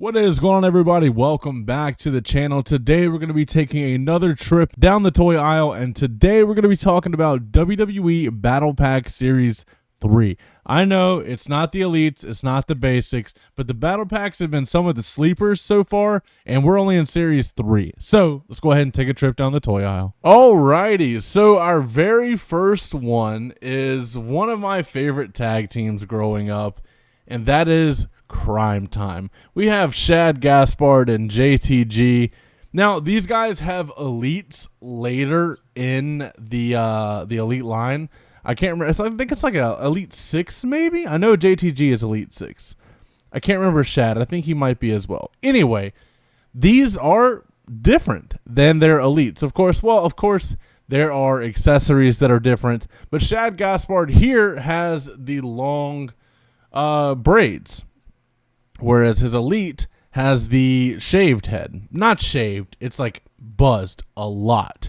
What is going on, everybody? Welcome back to the channel. Today we're going to be taking another trip down the toy aisle, and today we're going to be talking about WWE Battle Pack Series 3. I know it's not the elites, it's not the basics, but the battle packs have been some of the sleepers so far, and we're only in Series 3. So let's go ahead and take a trip down the toy aisle. Alrighty, so our very first one is one of my favorite tag teams growing up, and that is Crime Time. We have Shad Gaspard and JTG. Now, these guys have elites later in the elite line. I can't remember. I think it's like a Elite 6, maybe? I know JTG is Elite 6. I can't remember Shad. I think he might be as well. Anyway, these are different than their elites. Of course, there are accessories that are different. But Shad Gaspard here has the long braids, whereas his elite has the shaved head. Not shaved. It's like buzzed a lot.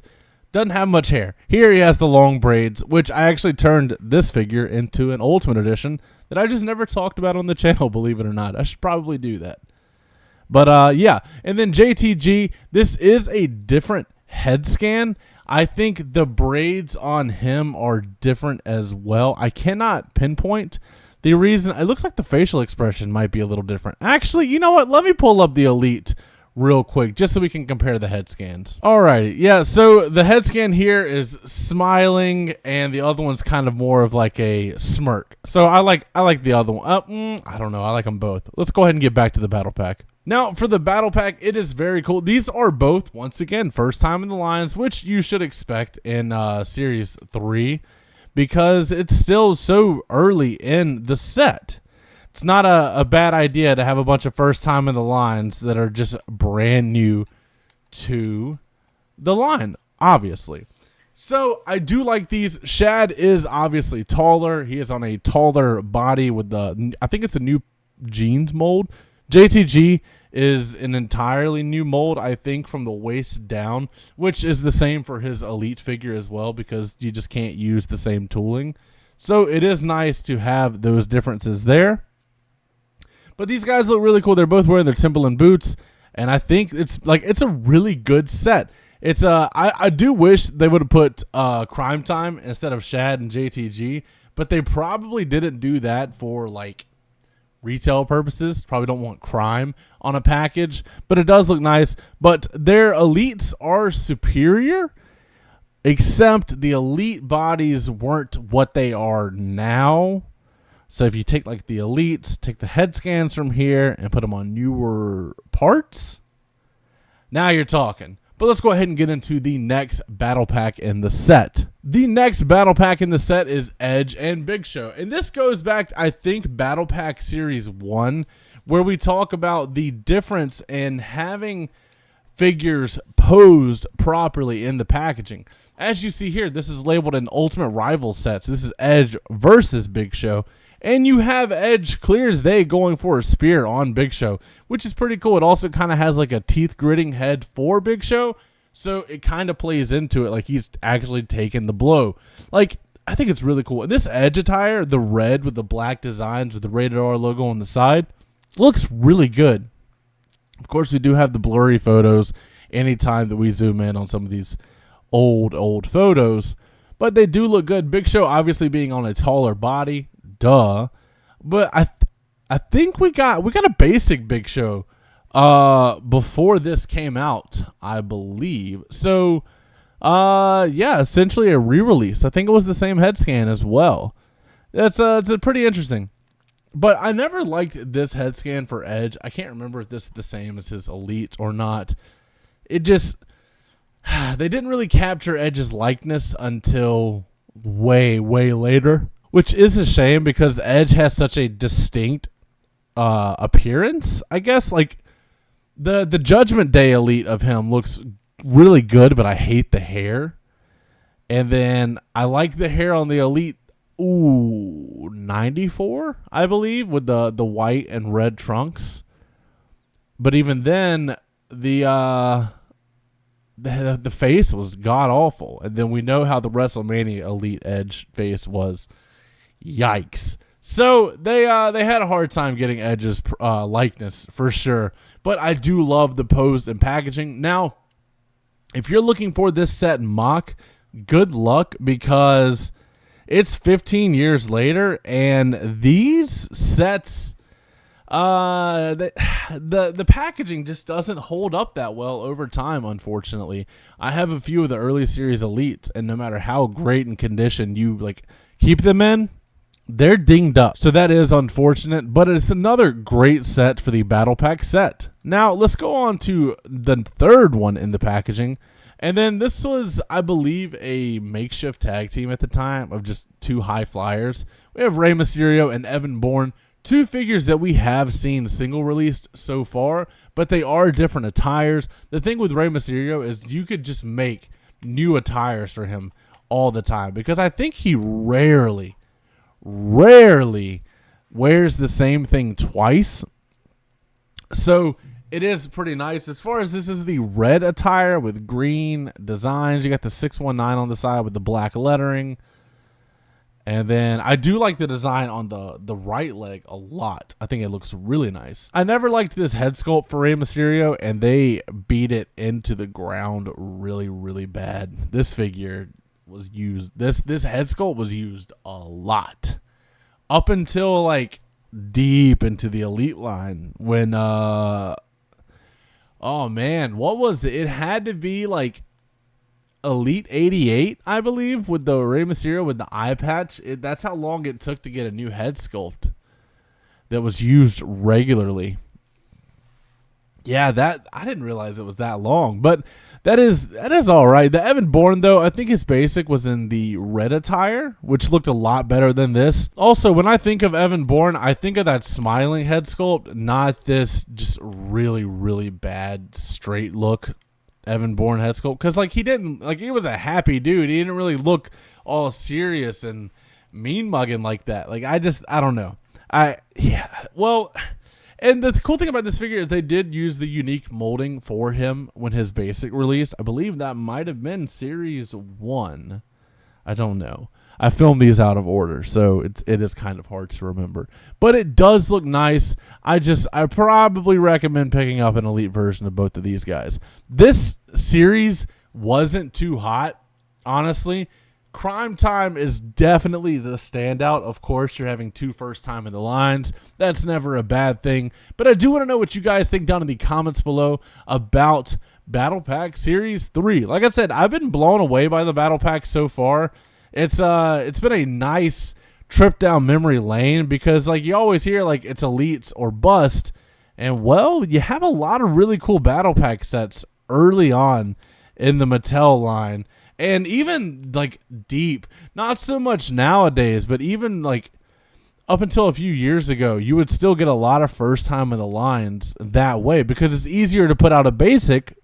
Doesn't have much hair. Here he has the long braids, which I actually turned this figure into an Ultimate Edition that I just never talked about on the channel, believe it or not. I should probably do that. But yeah, and then JTG, this is a different head scan. I think the braids on him are different as well. I cannot pinpoint the reason. It looks like the facial expression might be a little different. Actually, you know what? Let me pull up the elite real quick just so we can compare the head scans. Alright, yeah, so the head scan here is smiling, and the other one's kind of more of like a smirk. So I like the other one. I don't know. I like them both. Let's go ahead and get back to the battle pack. Now, for the battle pack, it is very cool. These are both, once again, first time in the lines, which you should expect in Series 3 because it's still so early in the set. It's not a bad idea to have a bunch of first time in the lines that are just brand new to the line, obviously. So I do like these. Shad is obviously taller. He is on a taller body with I think it's a new jeans mold. JTG is an entirely new mold, I think, from the waist down, which is the same for his elite figure as well because you just can't use the same tooling. So it is nice to have those differences there. But these guys look really cool. They're both wearing their Timberland boots, and I think it's a really good set. It's I do wish they would have put Crime Time instead of Shad and JTG, but they probably didn't do that for like retail purposes. Probably don't want crime on a package, but it does look nice. But their elites are superior, except the elite bodies weren't what they are now. So if you take like the elites, take the head scans from here and put them on newer parts, now you're talking. But let's go ahead and get into the next battle pack in the set. The next battle pack in the set is Edge and Big Show. And this goes back to, I think, Battle Pack Series 1, where we talk about the difference in having figures posed properly in the packaging. As you see here, this is labeled an Ultimate Rival set. So this is Edge versus Big Show. And you have Edge clear as day going for a spear on Big Show, which is pretty cool. It also kind of has like a teeth gritting head for Big Show, so it kind of plays into it like he's actually taking the blow. Like, I think it's really cool. And this Edge attire, the red with the black designs with the Rated R logo on the side, looks really good. Of course, we do have the blurry photos anytime that we zoom in on some of these old photos, but they do look good. Big Show obviously being on a taller body. Duh, but I think we got a basic Big Show before this came out, I believe. So yeah, essentially a re-release. I think it was the same head scan as well. It's pretty interesting. But I never liked this head scan for Edge. I can't remember if this is the same as his elite or not. It just they didn't really capture Edge's likeness until way later. Which is a shame because Edge has such a distinct appearance, I guess. Like, the Judgment Day elite of him looks really good, but I hate the hair. And then I like the hair on the elite, 94, I believe, with the white and red trunks. But even then, the face was god-awful. And then we know how the WrestleMania elite Edge face was. Yikes. So they had a hard time getting Edge's likeness for sure, but I do love the pose and packaging. Now, if you're looking for this set mock, good luck, because it's 15 years later and these sets, the packaging just doesn't hold up that well over time, unfortunately. I have a few of the early series elites, and no matter how great in condition you like keep them in, they're dinged up. So that is unfortunate, but it's another great set for the Battle Pack set. Now, let's go on to the third one in the packaging. And then this was, I believe, a makeshift tag team at the time of just two high flyers. We have Rey Mysterio and Evan Bourne, two figures that we have seen single released so far, but they are different attires. The thing with Rey Mysterio is you could just make new attires for him all the time, because I think he rarely wears the same thing twice. So it is pretty nice. As far as this is the red attire with green designs, you got the 619 on the side with the black lettering. And then I do like the design on the right leg a lot. I think it looks really nice. I never liked this head sculpt for Rey Mysterio, and they beat it into the ground really, really bad. This figure was used, this head sculpt was used a lot up until like deep into the elite line when oh man, what was it? It had to be like Elite 88, I believe, with the Rey Mysterio with the eye patch. That's how long it took to get a new head sculpt that was used regularly. Yeah, that I didn't realize it was that long, but that is all right. The Evan Bourne, though, I think his basic was in the red attire, which looked a lot better than this. Also, when I think of Evan Bourne, I think of that smiling head sculpt, not this just really, really bad straight look Evan Bourne head sculpt. Because like he was a happy dude. He didn't really look all serious and mean mugging like that. Like I don't know. And the cool thing about this figure is they did use the unique molding for him when his basic released. I believe that might have been Series 1. I don't know. I filmed these out of order, so it is kind of hard to remember. But it does look nice. I probably recommend picking up an elite version of both of these guys. This series wasn't too hot, honestly. Crime Time is definitely the standout. Of course, you're having two first time in the lines. That's never a bad thing. But I do want to know what you guys think down in the comments below about Battle Pack Series 3. Like I said, I've been blown away by the Battle Pack so far. It's been a nice trip down memory lane, because like you always hear like it's elites or bust. And well, you have a lot of really cool Battle Pack sets early on in the Mattel line. And even like deep, not so much nowadays, but even like up until a few years ago, you would still get a lot of first time in the lines that way, because it's easier to put out a basic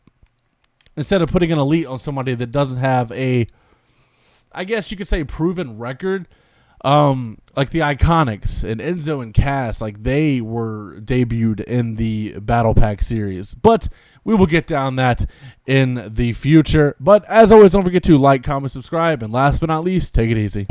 instead of putting an elite on somebody that doesn't have a, I guess you could say, proven record. Like the Iconics and Enzo and Cass, like they were debuted in the Battle Pack series, but we will get down that in the future. But as always, don't forget to like, comment, subscribe, and last but not least, take it easy.